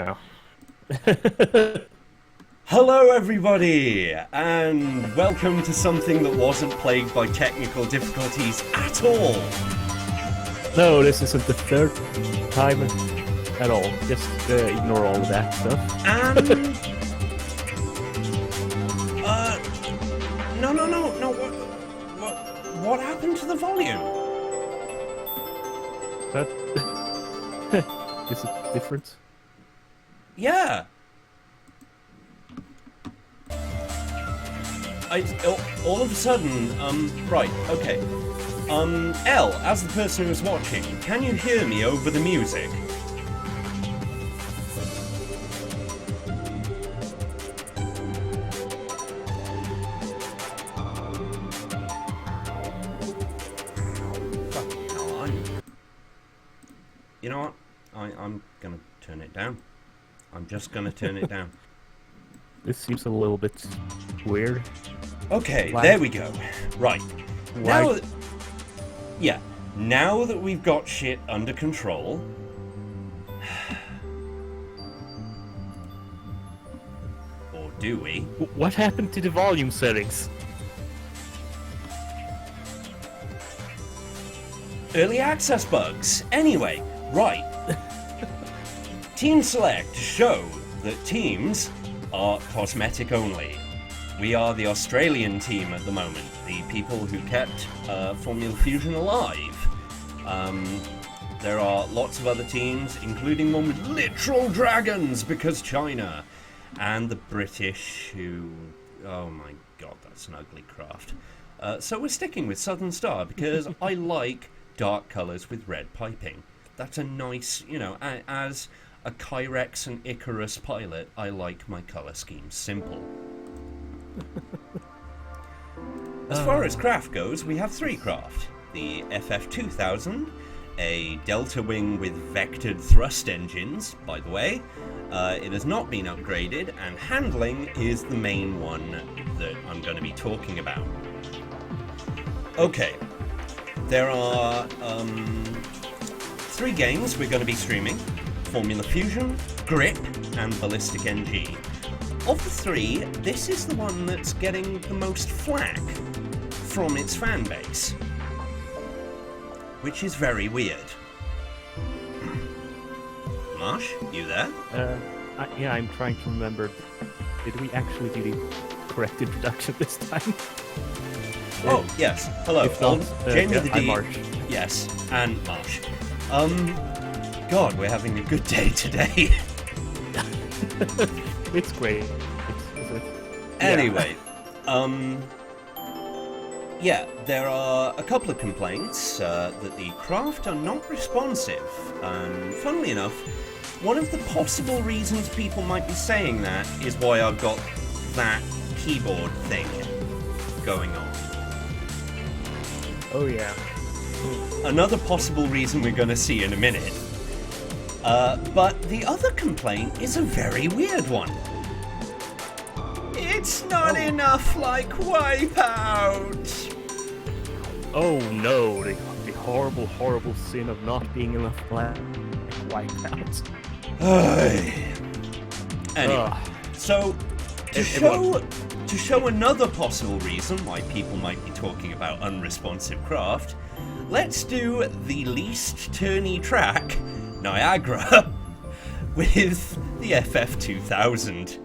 Yeah. Hello everybody, and welcome to something that wasn't plagued by technical difficulties at all. No, this isn't the third time at all. Just ignore all of that stuff. And... no, what happened to the volume? But is it different? Yeah. All of a sudden, right, okay. Elle, as the person who's watching, can you hear me over the music? You know what? I'm gonna turn it down. I'm just gonna turn it down. This seems a little bit weird. Okay, Why? there we go. Right. Why? Now that we've got shit under control... Or do we? What happened to the volume settings? Early access bugs. Anyway, right. Team Select show that teams are cosmetic only. We are the Australian team at the moment, the people who kept Formula Fusion alive. There are lots of other teams, including one with literal dragons because China, and the British who, oh my god, that's an ugly craft. So we're sticking with Southern Star because I like dark colours with red piping. That's a nice, you know, as a Kyrex and Icarus pilot, I like my colour schemes simple. As far as craft goes, we have three craft. The FF2000, a delta wing with vectored thrust engines, by the way. It has not been upgraded, and handling is the main one that I'm going to be talking about. Okay, there are three games we're going to be streaming. Formula Fusion, Grip, and Ballistic NG. Of the three, this is the one that's getting the most flack from its fan base, which is very weird. Marsh, you there? Yeah, I'm trying to remember. Did we actually do the correct introduction this time? Oh, yes. Hello. If not, Jamie the I'm D. Marsh. Yes, and Marsh. God, we're having a good day today. It's great. Anyway, yeah, there are a couple of complaints that the craft are not responsive. Funnily enough, one of the possible reasons people might be saying that is why I've got that keyboard thing going on. Oh yeah. Another possible reason we're going to see in a minute. But the other complaint is a very weird one. It's not enough like Wipeout! Oh no, the horrible, horrible sin of not being enough like Wipeout. Anyway, so to show another possible reason why people might be talking about unresponsive craft, let's do the least turny track, Niagara, with the FF2000.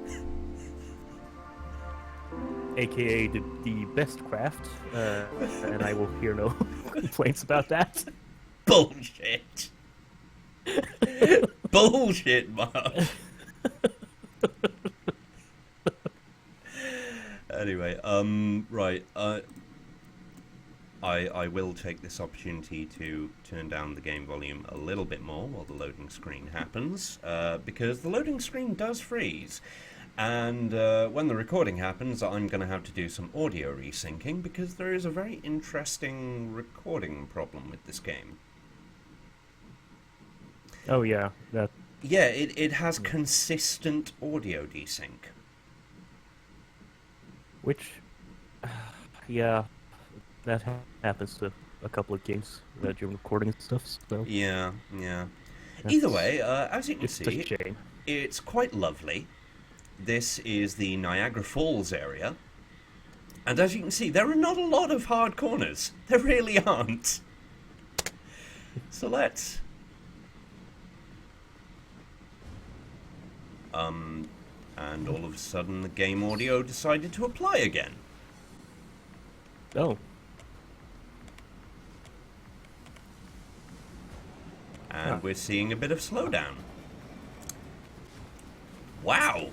AKA the best craft, and I will hear no complaints about that. Bullshit. Bullshit, Mark. Anyway, right, I will take this opportunity to turn down the game volume a little bit more while the loading screen happens, because the loading screen does freeze. And when the recording happens, I'm going to have to do some audio resyncing because there is a very interesting recording problem with this game. Oh yeah, that. Yeah, it has consistent audio desync. Which, yeah, that happens to a couple of games during recording and stuff. So Yeah. Either way, as you can it's a see, shame. It's quite lovely. This is the Niagara Falls area. And as you can see, there are not a lot of hard corners. There really aren't. So let's... And all of a sudden the game audio decided to apply again. Oh. And we're seeing a bit of slowdown. Wow.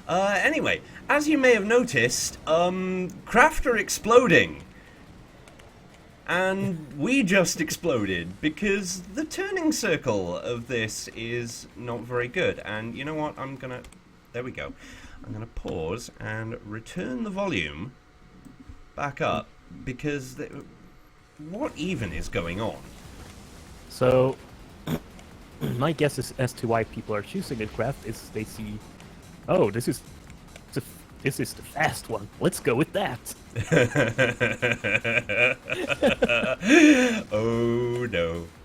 Anyway, as you may have noticed, craft are exploding. And we just exploded because the turning circle of this is not very good. And you know what? There we go. I'm gonna pause and return the volume back up because what even is going on? So, my guess is as to why people are choosing the craft is they see, oh, this is the fast one. Let's go with that. Oh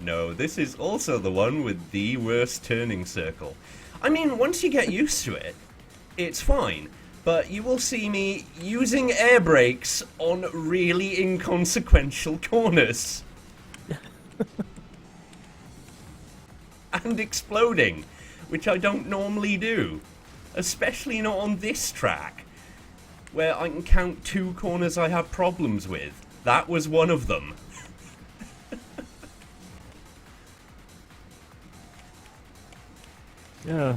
no, this is also the one with the worst turning circle. I mean, once you get used to it, it's fine, but you will see me using air brakes on really inconsequential corners. And exploding, which I don't normally do, especially not on this track, where I can count 2 corners I have problems with. That was one of them. Yeah,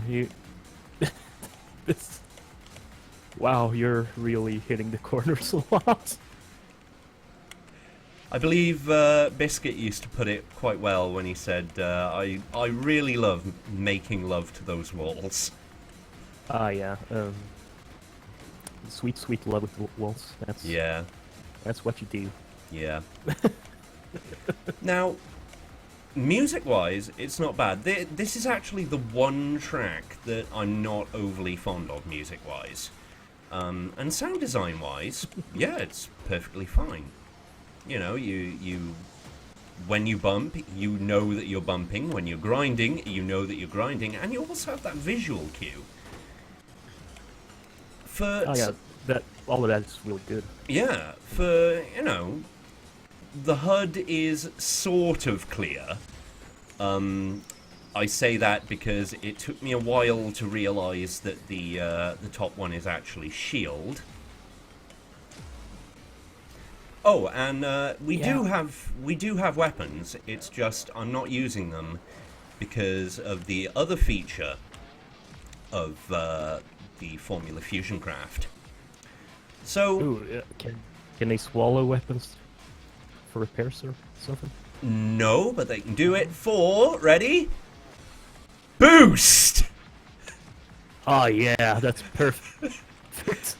wow, you're really hitting the corners a lot. I believe Biscuit used to put it quite well when he said, I really love making love to those walls. Ah, yeah. Sweet, sweet love with the walls. That's what you do. Yeah. Now, music-wise, it's not bad. This is actually the one track that I'm not overly fond of music-wise. And sound design-wise, yeah, it's perfectly fine. You know, when you bump, you know that you're bumping. When you're grinding, you know that you're grinding. And you also have that visual cue. Oh yeah, all of that is really good. Yeah, you know, the HUD is sort of clear. I say that because it took me a while to realise that the top one is actually shield. Oh, and we do have weapons. It's just I'm not using them because of the other feature of the Formula Fusion craft. So, ooh, can they swallow weapons for repairs or something? No, but they can do it for, ready? Boost! Oh yeah, that's perfect.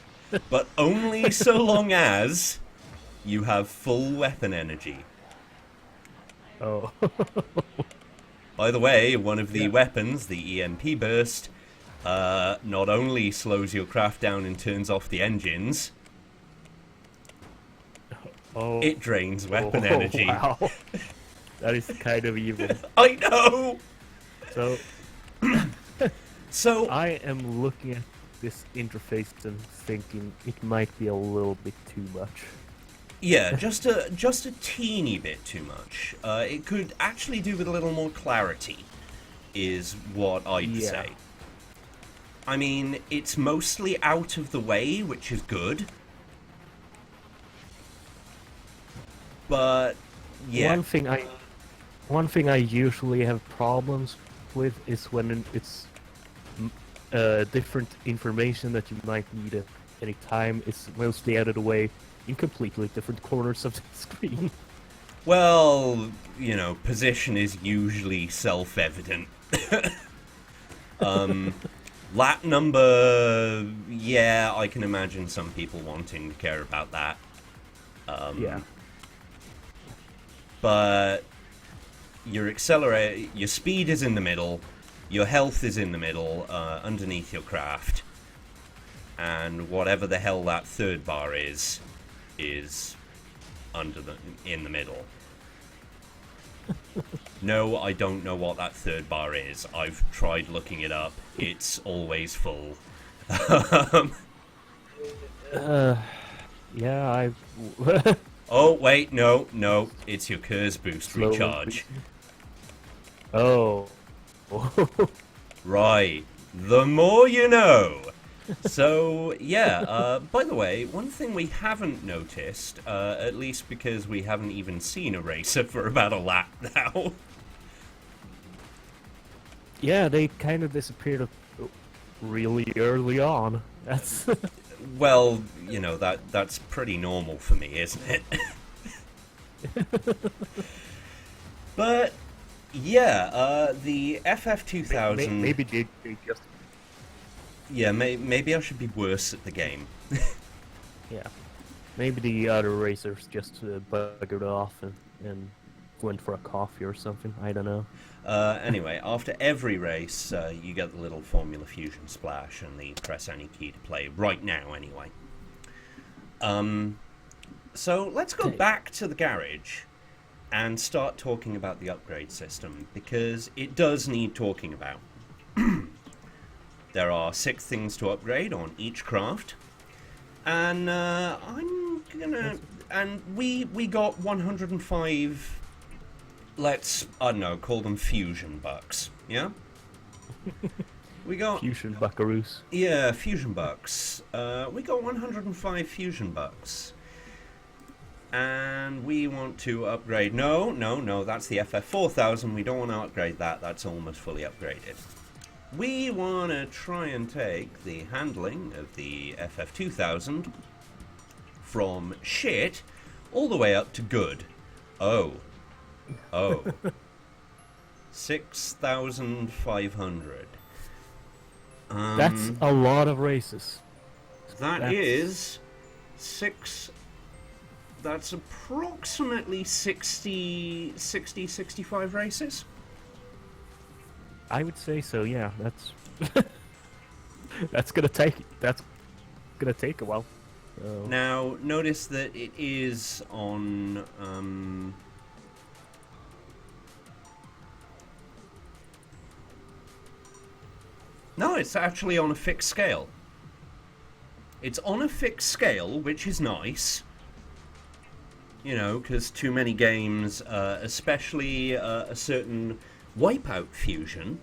But only so long as you have full weapon energy. Oh. By the way, one of the weapons, the EMP burst, not only slows your craft down and turns off the engines, it drains weapon energy. Wow. That is kind of evil. I know! So I am looking at this interface and thinking it might be a little bit too much. Yeah, just a teeny bit too much. It could actually do with a little more clarity, is what I'd say. I mean, it's mostly out of the way, which is good. But yeah, one thing I usually have problems with is when it's different information that you might need at any time is mostly out of the way in completely different corners of the screen. well, you know, position is usually self-evident. Lap number, yeah, I can imagine some people wanting to care about that. Yeah. But your speed is in the middle, your health is in the middle, underneath your craft, and whatever the hell that third bar is in the middle. No, I don't know what that third bar is. I've tried looking it up. It's always full. Yeah, I Oh, wait, no. It's your Curse Boost slowly recharge. increasing. Oh. Right. The more you know. So, yeah, by the way, one thing we haven't noticed, at least because we haven't even seen a racer for about a lap now. Yeah, they kind of disappeared really early on. That's Well, you know, that's pretty normal for me, isn't it? But, yeah, the FF2000... maybe they just Yeah, maybe I should be worse at the game. yeah. Maybe the other racers just buggered off and went for a coffee or something. I don't know. Anyway, after every race, you get the little Formula Fusion splash and the press any key to play right now, anyway. So let's go back to the garage and start talking about the upgrade system, because it does need talking about. There are 6 things to upgrade on each craft, and I'm gonna... And we got 105... Let's, I don't know, call them fusion bucks, yeah? We got... Fusion buckaroos. Yeah, fusion bucks. We got 105 fusion bucks. And we want to upgrade... No, that's the FF4000. We don't want to upgrade that. That's almost fully upgraded. We want to try and take the handling of the FF2000 from shit all the way up to good. Oh. 6,500. That's a lot of races. That's 6... That's approximately 65 races. I would say so. Yeah, that's that's gonna take a while. Now, notice that it is on. No, it's actually on a fixed scale. It's on a fixed scale, which is nice. You know, because too many games, especially a certain Wipeout Fusion,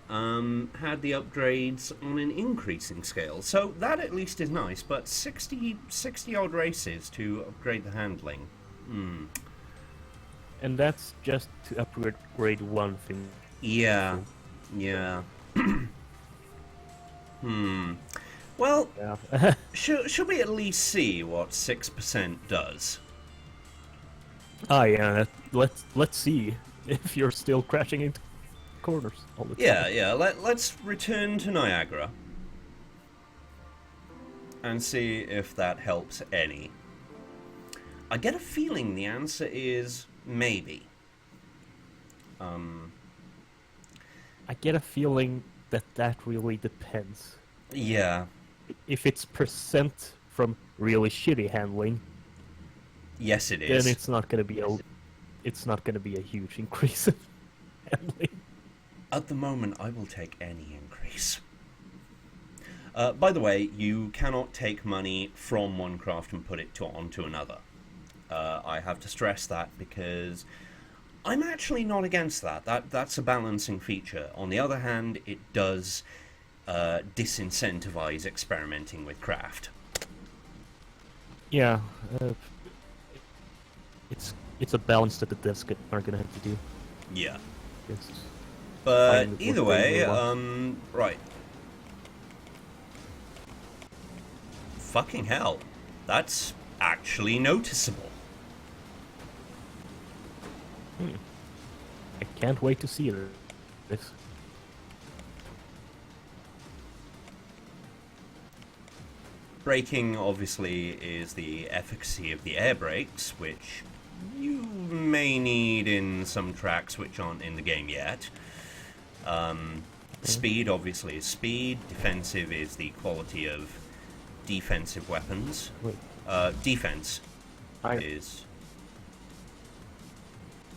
had the upgrades on an increasing scale. So that at least is nice, but 60 odd races to upgrade the handling. And that's just to upgrade one thing. Yeah. Well, Yeah. should we at least see what 6% does? Oh yeah, let's see if you're still crashing into corners all the time. Yeah. Let's return to Niagara and see if that helps any. I get a feeling the answer is maybe. I get a feeling that really depends. Yeah. If it's percent from really shitty handling, Yes, it is. then it's not gonna be a huge increase in handling. At the moment, I will take any increase. By the way, you cannot take money from one craft and put it onto another. I have to stress that because I'm actually not against that. That's a balancing feature. On the other hand, it does disincentivize experimenting with craft. Yeah, it's a balance that the devs are gonna have to do. Yeah. It's But find either what they way, want. right. Fucking hell. That's actually noticeable. I can't wait to see this. Braking, obviously, is the efficacy of the air brakes, which you may need in some tracks which aren't in the game yet. Speed, obviously, is speed. Defensive is the quality of defensive weapons. Wait. Defense I- is...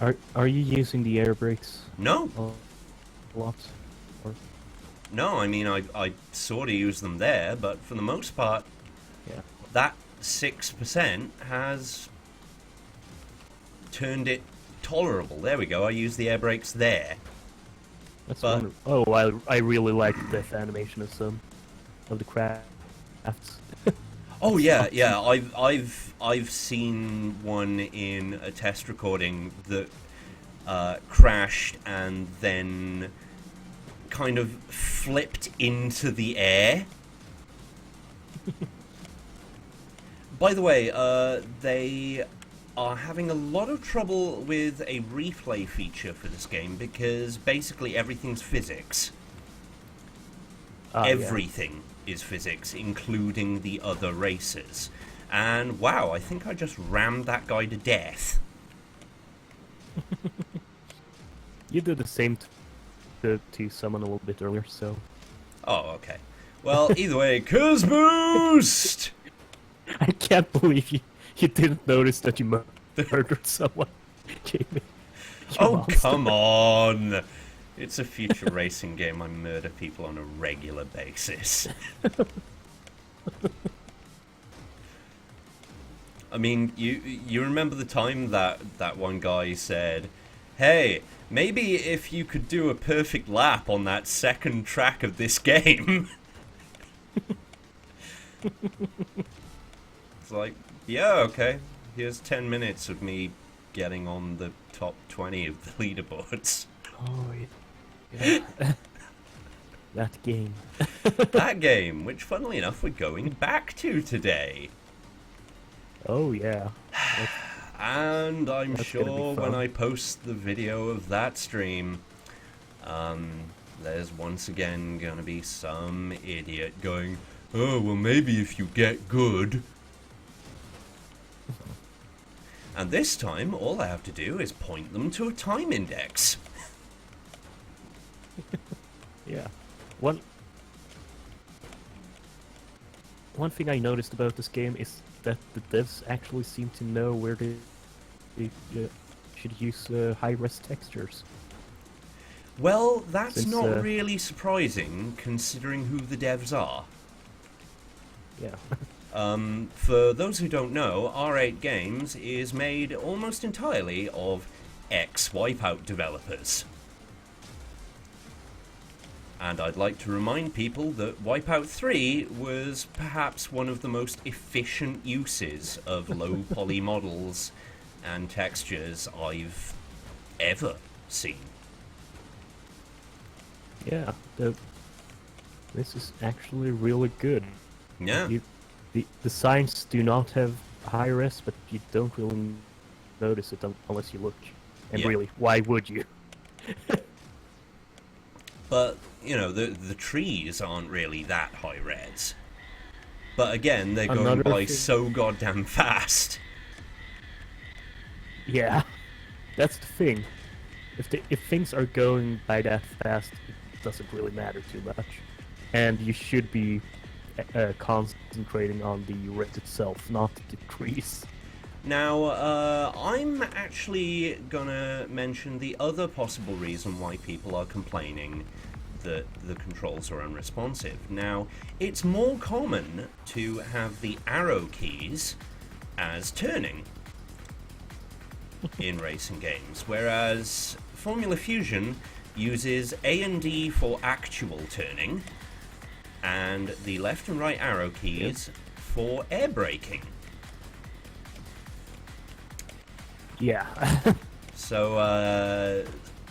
Are you using the air brakes No, a lot? Or no, I mean, I sort of use them there, but for the most part, yeah, that 6% has turned it tolerable. There we go, I use the air brakes there. that's But wonderful. Oh, I really like the death animation of some of the crafts. oh It's yeah, awesome. yeah, I've seen one in a test recording that crashed and then kind of flipped into the air. By the way, they are having a lot of trouble with a replay feature for this game because basically everything's physics. Ah, yeah. Everything is physics, including the other races. And wow, I think I just rammed that guy to death. You did the same to someone a little bit earlier, so Oh, okay. Well, either way, Cuz Boost! I can't believe you didn't notice that you murdered someone, Jamie. You Oh, monster. come on! It's a future racing game. I murder people on a regular basis. I mean, you remember the time that one guy said, "Hey, maybe if you could do a perfect lap on that second track of this game." It's like, yeah, okay. Here's 10 minutes of me getting on the top 20 of the leaderboards. Oh yeah. That game. That game, which funnily enough we're going back to today. Oh yeah. And I'm That's gonna be sure when fun. I post the video of that stream, there's once again gonna be some idiot going, "Oh, well maybe if you get good." And this time, all I have to do is point them to a time index. Yeah. One thing I noticed about this game is that the devs actually seem to know where they should use high-res textures. Well, that's Since not really surprising, considering who the devs are. yeah. For those who don't know, R8 Games is made almost entirely of ex-Wipeout developers. And I'd like to remind people that Wipeout 3 was perhaps one of the most efficient uses of low poly models and textures I've ever seen. Yeah. This is actually really good. Yeah. The signs do not have high res, but you don't really notice it unless you look. And Yeah. really, why would you? But, you know, the trees aren't really that high res. But again, they're going Another by thing- so goddamn fast. Yeah, that's the thing. If things are going by that fast, it doesn't really matter too much, and you should be concentrating on the res itself, not the trees. Now, I'm actually gonna mention the other possible reason why people are complaining that the controls are unresponsive. Now, it's more common to have the arrow keys as turning in racing games, whereas Formula Fusion uses A and D for actual turning, and the left and right arrow keys for air braking. Yeah. So,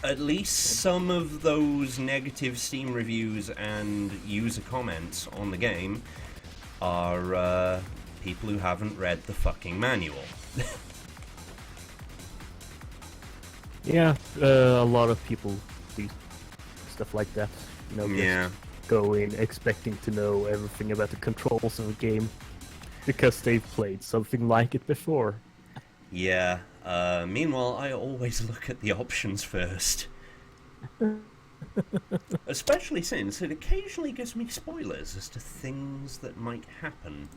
at least some of those negative Steam reviews and user comments on the game are people who haven't read the fucking manual. Yeah, a lot of people do stuff like that. You know, Yeah. just go in expecting to know everything about the controls of a game because they've played something like it before. Yeah. Meanwhile, I always look at the options first. Especially since it occasionally gives me spoilers as to things that might happen.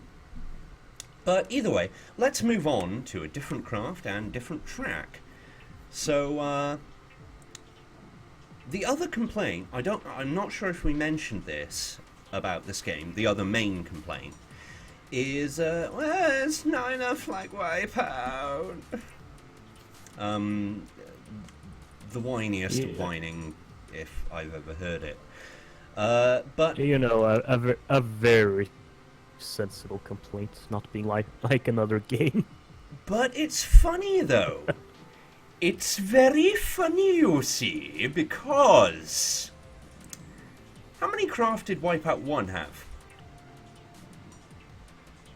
But either way, let's move on to a different craft and different track. So, the other complaint, I'm not sure if we mentioned this about this game, the other main complaint, is, well, it's not enough like Wipeout. The whiniest whining, if I've ever heard it. But you know, a very sensible complaint, not being like another game. But it's funny, though. It's very funny, you see, because... How many craft did Wipeout 1 have?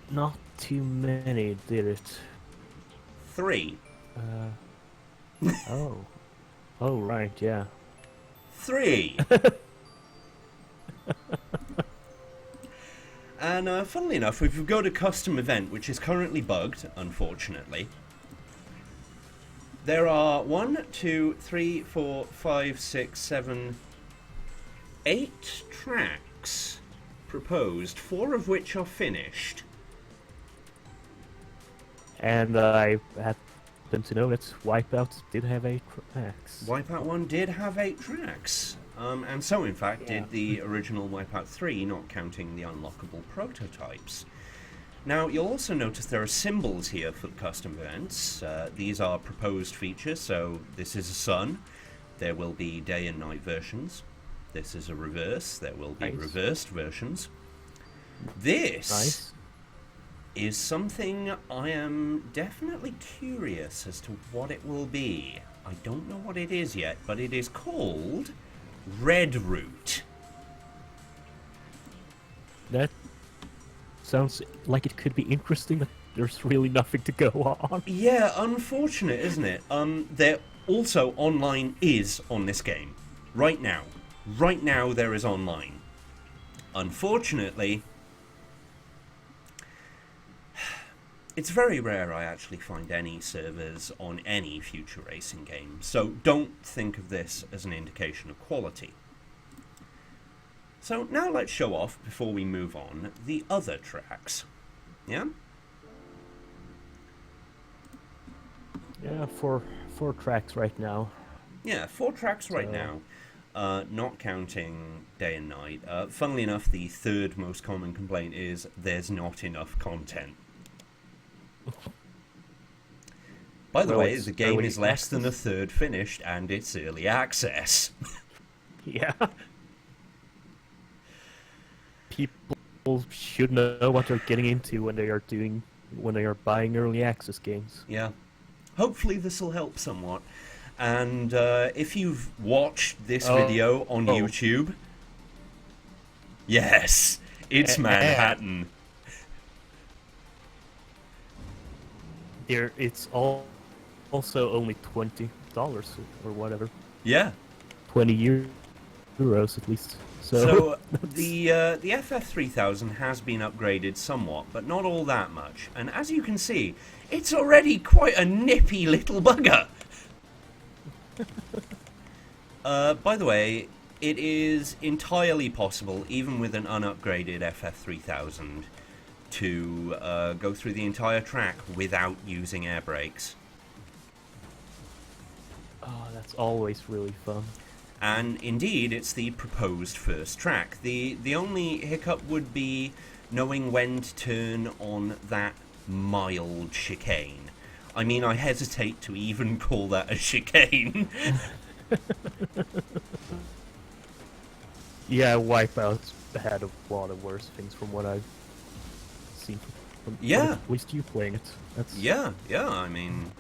Not too many, did it? 3. Oh. Oh, right, yeah. 3! And funnily enough, if we go to custom event, which is currently bugged, unfortunately, there are 1, 2, 3, 4, 5, 6, 7, 8 tracks proposed, 4 of which are finished. And I happen to know that Wipeout did have 8 tracks. Wipeout 1 did have 8 tracks. And so, in fact, did the original Wipeout 3, not counting the unlockable prototypes. Now, you'll also notice there are symbols here for the custom events. These are proposed features, so this is a sun. There will be day and night versions. This is a reverse. There will be reversed versions. This is something I am definitely curious as to what it will be. I don't know what it is yet, but it is called Red Route. That sounds like it could be interesting, but there's really nothing to go on. Yeah, unfortunate, isn't it? There also online is on this game. Right now. Right now there is online. Unfortunately, it's very rare I actually find any servers on any future racing game, so don't think of this as an indication of quality. So now let's show off, before we move on, the other tracks. Yeah? Yeah, four tracks right now. Yeah, 4 tracks right now, not counting day and night. Funnily enough, the third most common complaint is there's not enough content. By the way, the game is less than a third finished, and it's early access. Yeah. People should know what they're getting into when they are buying early access games. Yeah. Hopefully this will help somewhat. And if you've watched this video on YouTube, yes, it's Manhattan. It's also only $20 or whatever. Yeah. 20 euros at least. So the FF3000 has been upgraded somewhat, but not all that much. And as you can see, it's already quite a nippy little bugger. By the way, it is entirely possible, even with an unupgraded FF3000, to go through the entire track without using air brakes. Oh, that's always really fun. And indeed, it's the proposed first track. The only hiccup would be knowing when to turn on that mild chicane. I mean, I hesitate to even call that a chicane. Yeah, Wipeout had a lot of worse things from what I've seen. From at least you playing it. That's... Yeah, I mean...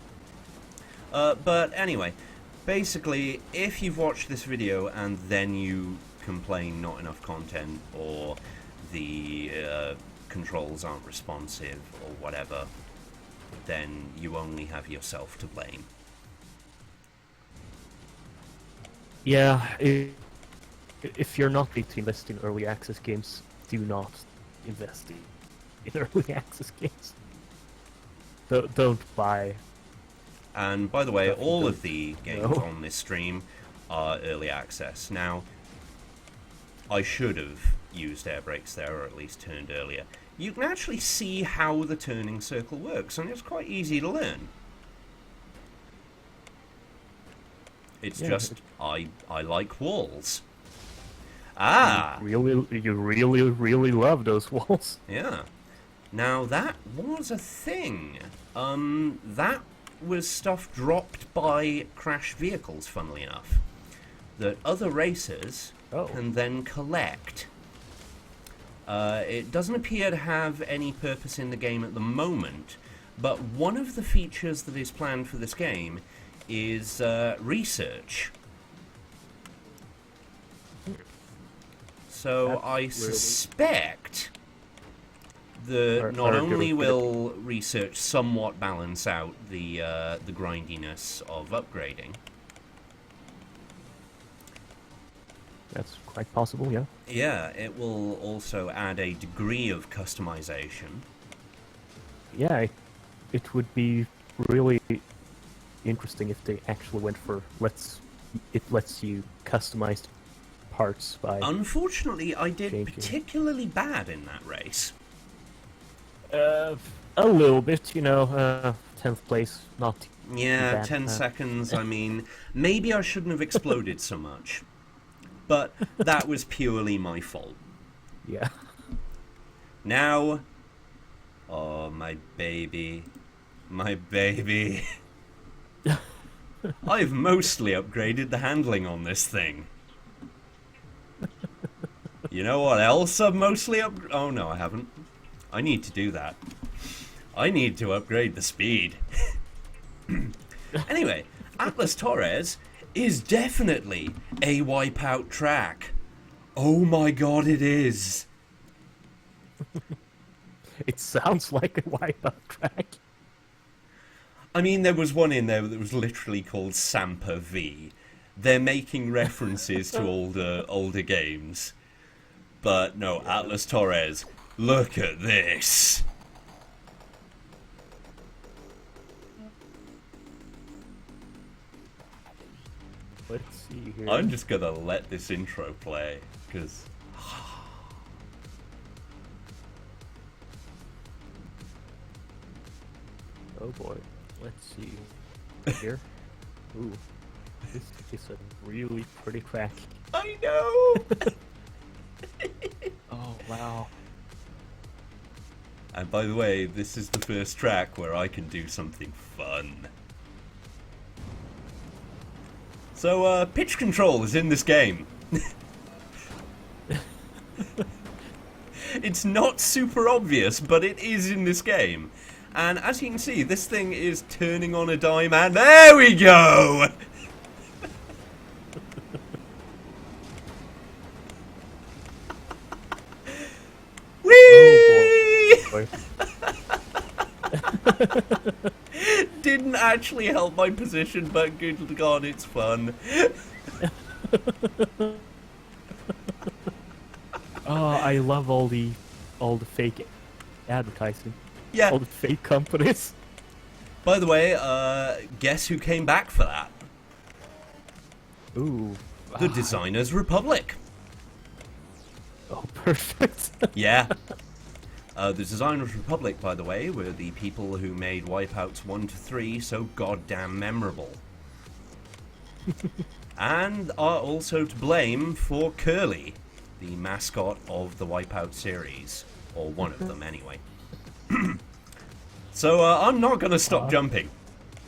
but anyway, basically, if you've watched this video and then you complain not enough content, or the controls aren't responsive, or whatever, then you only have yourself to blame. Yeah, if you're not going to invest in early access games, do not invest in early access games. Don't buy. And by the way, all of the games on this stream are early access. Now, I should have used air brakes there, or at least turned earlier. You can actually see how the turning circle works, and it's quite easy to learn. It's Yeah, just I like walls. Ah, you really love those walls. yeah. Now that was a thing. That was stuff dropped by crash vehicles, funnily enough, that other racers Oh. can then collect. It doesn't appear to have any purpose in the game at the moment, but one of the features that is planned for this game is research. So That's I really- suspect that not only will research somewhat balance out the grindiness of upgrading. That's quite possible, yeah. Yeah, it will also add a degree of customization. Yeah, it would be really interesting if they actually went for it lets you customize parts by Unfortunately, I did changing. particularly bad in that race. A little bit, 10th place, not too Yeah, bad. 10 seconds, I mean, maybe I shouldn't have exploded so much. But that was purely my fault. Yeah. Now, oh, my baby. My baby. I've mostly upgraded the handling on this thing. You know what else I've mostly Oh, no, I haven't. I need to do that. I need to upgrade the speed. Anyway, Atlas Torres is definitely a Wipeout track. Oh my god, it is. It sounds like a Wipeout track. I mean, there was one in there that was literally called Sampa V. They're making references to older games. But no, Atlas Torres, look at this. Let's see here. I'm just gonna let this intro play, because... Oh boy. Let's see. Here. Ooh. This is a really pretty track. I know! Oh, wow. And by the way, this is the first track where I can do something fun. So, pitch control is in this game. It's not super obvious, but it is in this game. And as you can see, this thing is turning on a dime, and there we go! Whee! Oh boy. Didn't actually help my position, but good god, it's fun. Oh, I love all the fake advertising. Yeah. All the fake companies. By the way, guess who came back for that? Ooh. The Designers Republic. Oh, perfect. Yeah. The Designers Republic, by the way, were the people who made Wipeouts 1 to 3 so goddamn memorable. And are also to blame for Curly, the mascot of the Wipeout series. Or one of them, anyway. So, I'm not gonna stop jumping.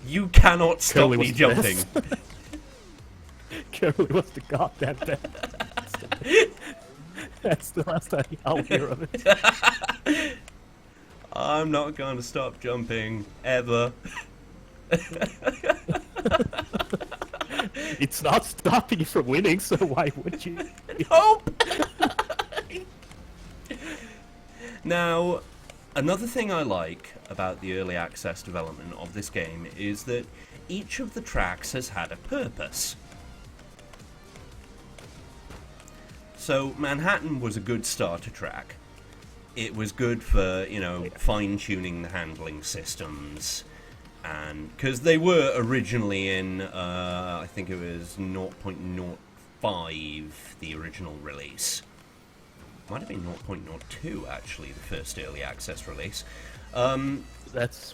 You cannot stop Curly me was the jumping. best. Curly was the goddamn best. That's the last time I'll hear of it. I'm not gonna stop jumping, ever. It's not stopping you from winning, so why would you? Hope! Now, another thing I like about the early access development of this game is that each of the tracks has had a purpose. So, Manhattan was a good starter track. It was good for, fine-tuning the handling systems, and because they were originally in, I think it was 0.05, the original release. Might have been 0.02, actually, the first early access release. That's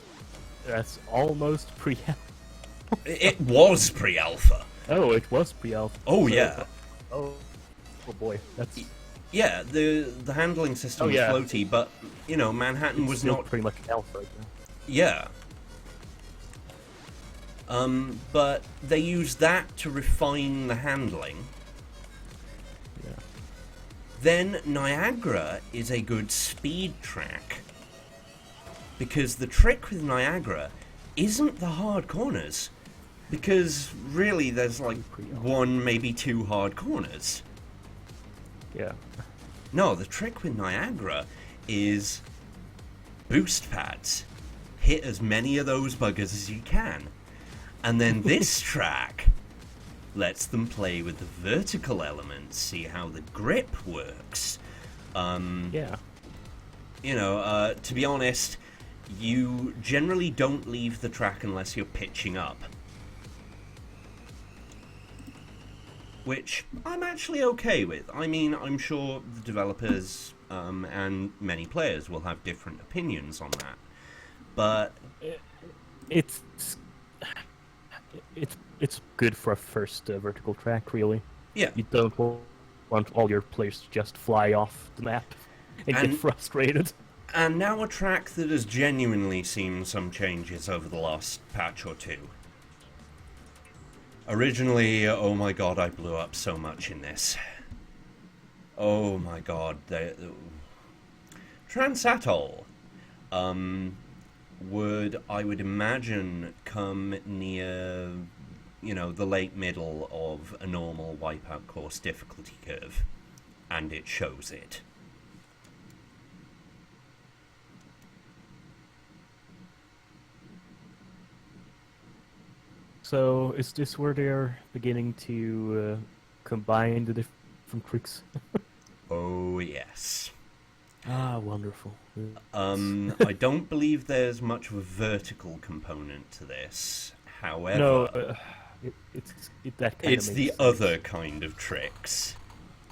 almost pre. It was pre-alpha. Oh, it was pre-alpha. Oh, So- yeah. Oh, oh boy, that's Yeah, the handling system Oh, was yeah. floaty, but, you know, Manhattan it's was still not... pretty much alpha right now. Yeah. But they used that to refine the handling. Yeah. Then Niagara is a good speed track. Because the trick with Niagara isn't the hard corners. Because really there's like one, maybe two hard corners. Yeah. No, the trick with Niagara is boost pads. Hit as many of those buggers as you can. And then this track lets them play with the vertical elements, see how the grip works. Yeah. You know, to be honest, you generally don't leave the track unless you're pitching up. Which I'm actually okay with. I mean, I'm sure the developers and many players will have different opinions on that. But It's good for a first vertical track, really. yeah, You don't want all your players to just fly off the map and get And- frustrated. and now a track that has genuinely seen some changes over the last patch or two. Originally, oh my god, I blew up so much in this. Oh my god, Transatol would, I would imagine, come near, you know, the late middle of a normal Wipeout course difficulty curve, and it shows it. So, is this where they're beginning to combine the different tricks? Oh yes. Ah, wonderful. I don't believe there's much of a vertical component to this. However, No, that kind it's of the makes other sense. kind of tricks.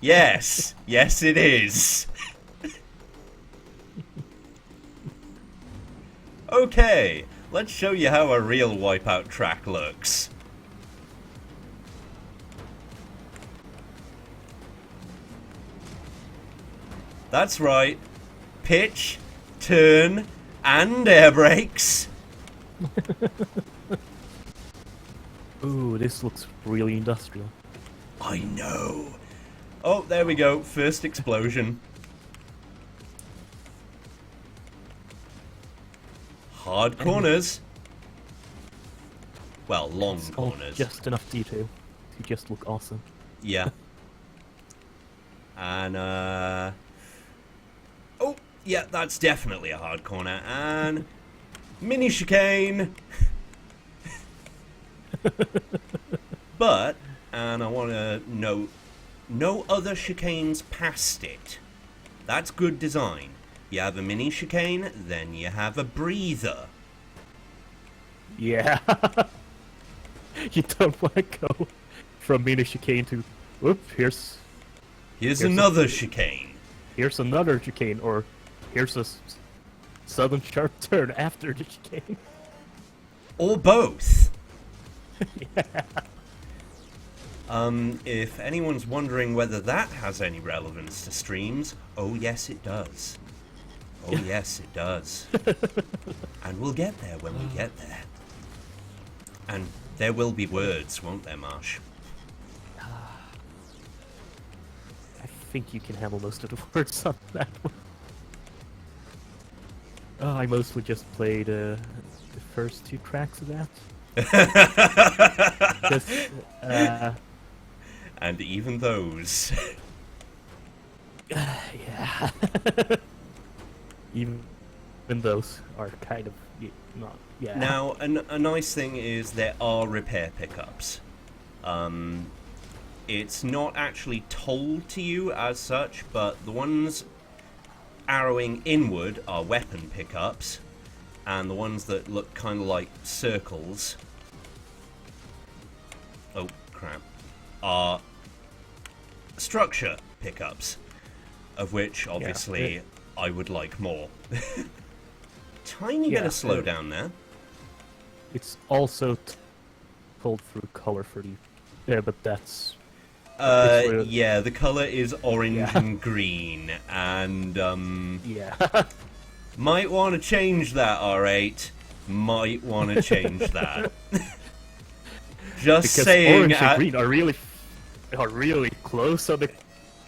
Yes, yes it is. Okay, let's show you how a real Wipeout track looks. That's right. Pitch, turn, and air brakes. Ooh, this looks really industrial. I know. Oh, there we go. First explosion. Hard corners. Well, long It's all corners. just enough detail to just look awesome. Yeah. And, oh, yeah, that's definitely a hard corner. And mini chicane. But, and I want to note, no other chicanes past it. That's good design. You have a mini chicane, then you have a breather. Yeah. You don't want to go from mini chicane to, whoop, here's Here's a- another chicane. another chicane, or here's a sudden sharp turn after the chicane. Or both. Yeah. If anyone's wondering whether that has any relevance to streams, oh yes it does. Oh yes it does. And we'll get there when we get there. And there will be words, won't there, Marsh? I think you can handle most of the words on that one. Oh, I mostly just played the first two tracks of that. Just, And even those. yeah. Even those are kind of not. Yeah. Now, a nice thing is there are repair pickups. It's not actually told to you as such, but the ones arrowing inward are weapon pickups, and the ones that look kind of like circles, oh crap, are structure pickups, of which obviously I would like more. Tiny bit Yeah, of slowdown there. It's also told through color for the Yeah, but that's it's real- Yeah, the color is orange Yeah. and green, and yeah. might want to change that. R8, might want to change that. Just Because saying. orange and green are really close on the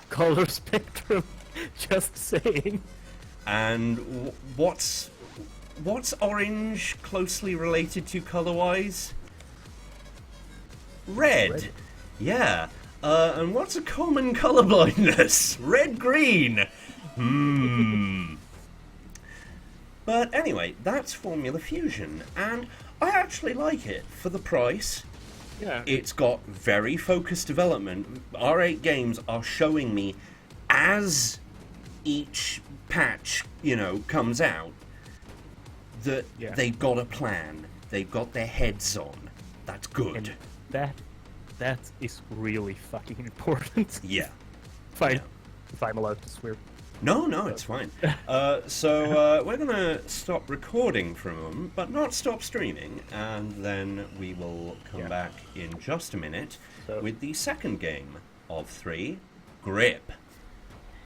color spectrum. Just saying. And what's orange closely related to color-wise? Red. Yeah. And what's a common color blindness? Red-green. But anyway, that's Formula Fusion, and I actually like it for the price. Yeah. It's got very focused development. R8 Games are showing me as each patch, comes out, that they've got a plan. They've got their heads on. That's good. And that is really fucking important. Yeah. If I'm allowed to swear. No, it's fine. So we're going to stop recording for a moment, but not stop streaming, and then we will come back in just a minute with the second game of 3, Grip.